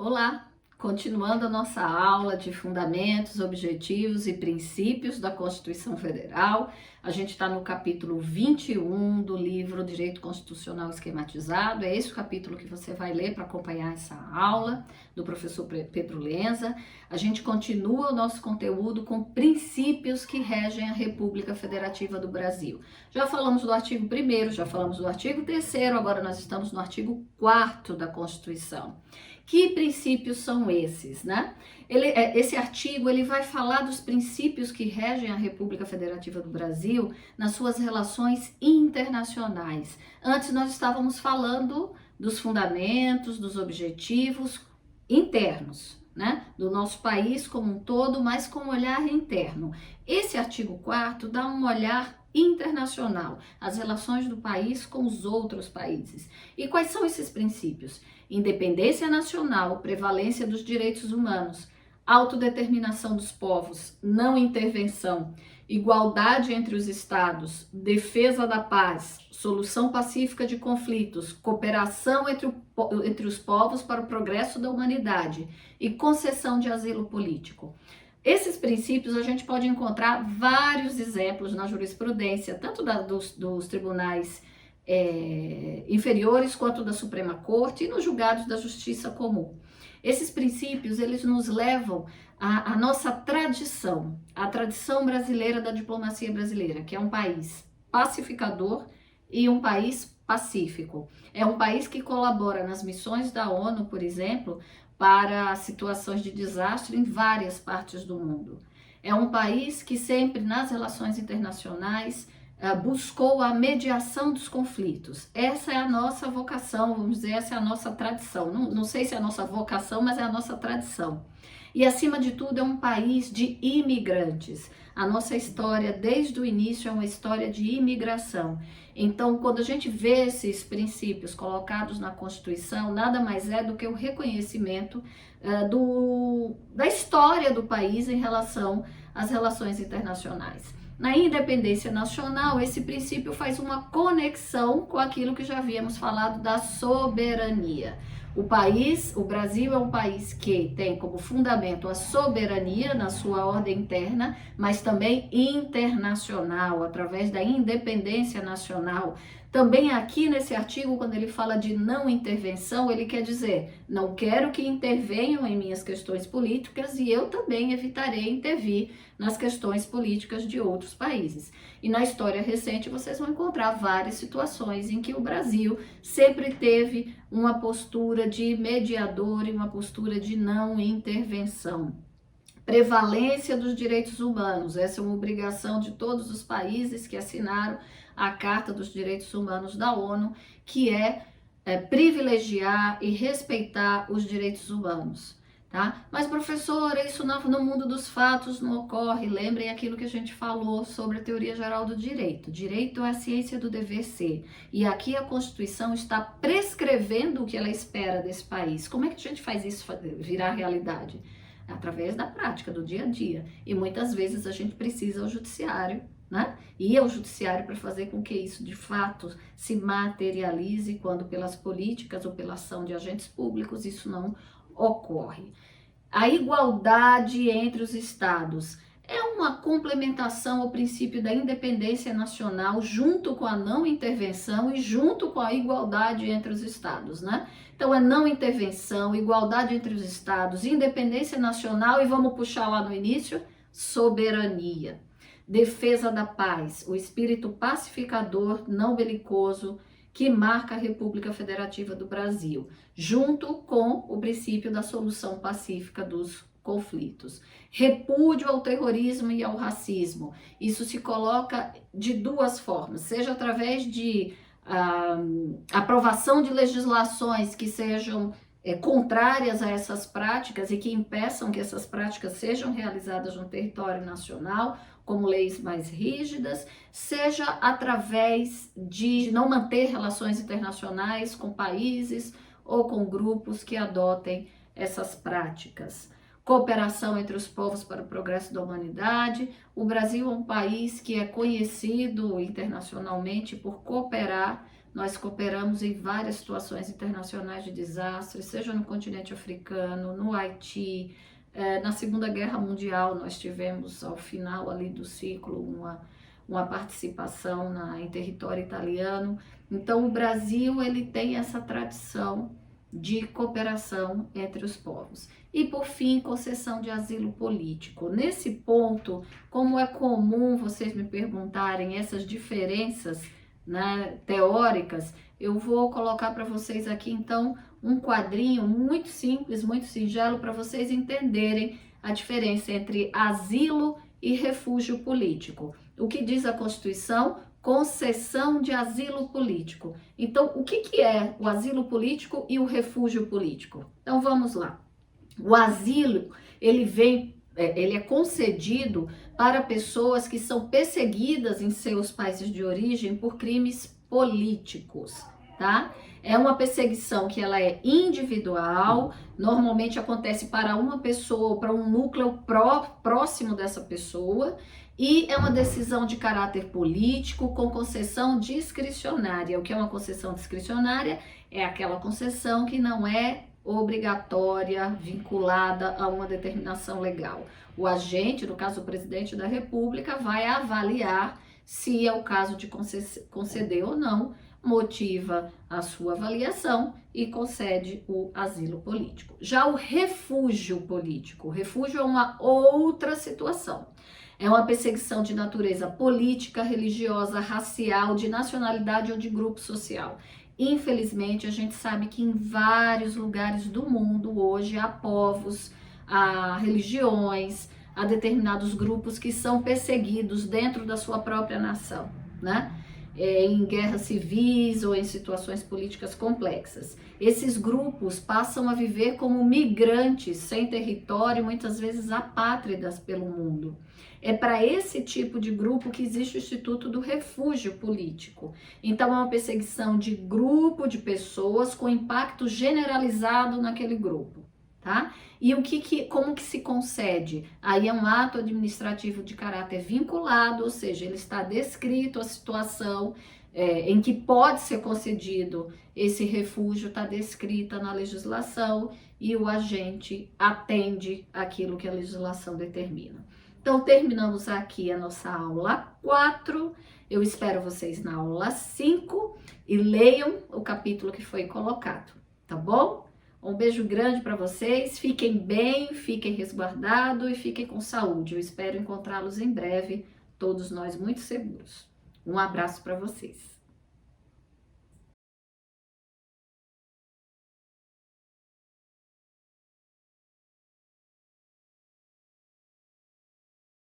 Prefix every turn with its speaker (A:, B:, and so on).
A: Olá! Continuando a nossa aula de fundamentos, objetivos e princípios da Constituição Federal, a gente está no capítulo 21 do livro Direito Constitucional Esquematizado. É esse o capítulo que você vai ler para acompanhar essa aula do professor Pedro Lenza. A gente continua o nosso conteúdo com princípios que regem a República Federativa do Brasil. Já falamos do artigo 1º, já falamos do artigo 3º, agora nós estamos no artigo 4º da Constituição. Que princípios são esses, né? Esse artigo ele vai falar dos princípios que regem a República Federativa do Brasil nas suas relações internacionais. Antes nós estávamos falando dos fundamentos, dos objetivos internos, né? Do nosso país como um todo, mas com um olhar interno. Esse artigo 4º dá um olhar internacional, as relações do país com os outros países. E quais são esses princípios? Independência nacional, prevalência dos direitos humanos, autodeterminação dos povos, não intervenção, igualdade entre os estados, defesa da paz, solução pacífica de conflitos, cooperação entre os povos para o progresso da humanidade e concessão de asilo político. Esses princípios a gente pode encontrar vários exemplos na jurisprudência, tanto dos tribunais inferiores quanto da Suprema Corte e nos julgados da Justiça Comum. Esses princípios, eles nos levam à nossa tradição, a tradição brasileira da diplomacia brasileira, que é um país pacificador e um país pacífico. É um país que colabora nas missões da ONU, por exemplo, para situações de desastre em várias partes do mundo. É um país que sempre, nas relações internacionais, buscou a mediação dos conflitos. Essa é a nossa vocação, vamos dizer, essa é a nossa tradição. Não sei se é a nossa vocação, mas é a nossa tradição. E, acima de tudo, é um país de imigrantes. A nossa história, desde o início, é uma história de imigração. Então, quando a gente vê esses princípios colocados na Constituição, nada mais é do que o reconhecimento da história do país em relação às relações internacionais. Na independência nacional, esse princípio faz uma conexão com aquilo que já havíamos falado da soberania. O Brasil é um país que tem como fundamento a soberania na sua ordem interna, mas também internacional, através da independência nacional. Também aqui nesse artigo, quando ele fala de não intervenção, ele quer dizer, não quero que intervenham em minhas questões políticas e eu também evitarei intervir nas questões políticas de outros países. E na história recente vocês vão encontrar várias situações em que o Brasil sempre teve uma postura de mediador e uma postura de não intervenção. Prevalência dos direitos humanos, essa é uma obrigação de todos os países que assinaram a Carta dos Direitos Humanos da ONU, que é privilegiar e respeitar os direitos humanos. Tá? Mas, professora, isso no mundo dos fatos não ocorre. Lembrem aquilo que a gente falou sobre a teoria geral do direito. Direito é a ciência do dever ser. E aqui a Constituição está prescrevendo o que ela espera desse país. Como é que a gente faz isso virar realidade? Através da prática, do dia a dia. E muitas vezes a gente precisa ao judiciário, né? E ao judiciário para fazer com que isso de fato se materialize, quando pelas políticas ou pela ação de agentes públicos isso não ocorre. A igualdade entre os estados é uma complementação ao princípio da independência nacional, junto com a não intervenção e junto com a igualdade entre os estados, né? Então é não intervenção, igualdade entre os estados, independência nacional e vamos puxar lá no início, soberania. Defesa da paz, o espírito pacificador, não belicoso, que marca a República Federativa do Brasil, junto com o princípio da solução pacífica dos conflitos. Repúdio ao terrorismo e ao racismo. Isso se coloca de duas formas, seja através de aprovação de legislações que sejam contrárias a essas práticas e que impeçam que essas práticas sejam realizadas no território nacional, como leis mais rígidas, seja através de não manter relações internacionais com países ou com grupos que adotem essas práticas. Cooperação entre os povos para o progresso da humanidade. O Brasil é um país que é conhecido internacionalmente por cooperar nós cooperamos em várias situações internacionais de desastre, seja no continente africano, no Haiti, na Segunda Guerra Mundial nós tivemos ao final ali do ciclo uma participação em território italiano. Então o Brasil ele tem essa tradição de cooperação entre os povos. E por fim, concessão de asilo político. Nesse ponto, como é comum vocês me perguntarem essas diferenças, né, teóricas, eu vou colocar para vocês aqui então um quadrinho muito simples, muito singelo, para vocês entenderem a diferença entre asilo e refúgio político. O que diz a Constituição? Concessão de asilo político. Então, o que é o asilo político e o refúgio político? Então, vamos lá. O asilo, ele é concedido para pessoas que são perseguidas em seus países de origem por crimes políticos, tá? É uma perseguição que ela é individual, normalmente acontece para uma pessoa ou para um núcleo próximo dessa pessoa, e é uma decisão de caráter político com concessão discricionária. O que é uma concessão discricionária? É aquela concessão que não é obrigatória, vinculada a uma determinação legal. O agente, no caso o presidente da República, vai avaliar se é o caso de conceder ou não, motiva a sua avaliação e concede o asilo político. Já o refúgio político, o refúgio é uma outra situação. É uma perseguição de natureza política, religiosa, racial, de nacionalidade ou de grupo social. Infelizmente, a gente sabe que em vários lugares do mundo hoje há povos, há religiões, há determinados grupos que são perseguidos dentro da sua própria nação, né? Em guerras civis ou em situações políticas complexas. Esses grupos passam a viver como migrantes sem território, muitas vezes apátridas pelo mundo. É para esse tipo de grupo que existe o Instituto do Refúgio Político. Então, é uma perseguição de grupo de pessoas com impacto generalizado naquele grupo, tá? E como que se concede? Aí é um ato administrativo de caráter vinculado, ou seja, ele está descrito a situação em que pode ser concedido esse refúgio, está descrita na legislação e o agente atende aquilo que a legislação determina. Então, terminamos aqui a nossa aula 4. Eu espero vocês na aula 5 e leiam o capítulo que foi colocado, tá bom? Um beijo grande para vocês, fiquem bem, fiquem resguardados e fiquem com saúde. Eu espero encontrá-los em breve, todos nós muito seguros. Um abraço para vocês.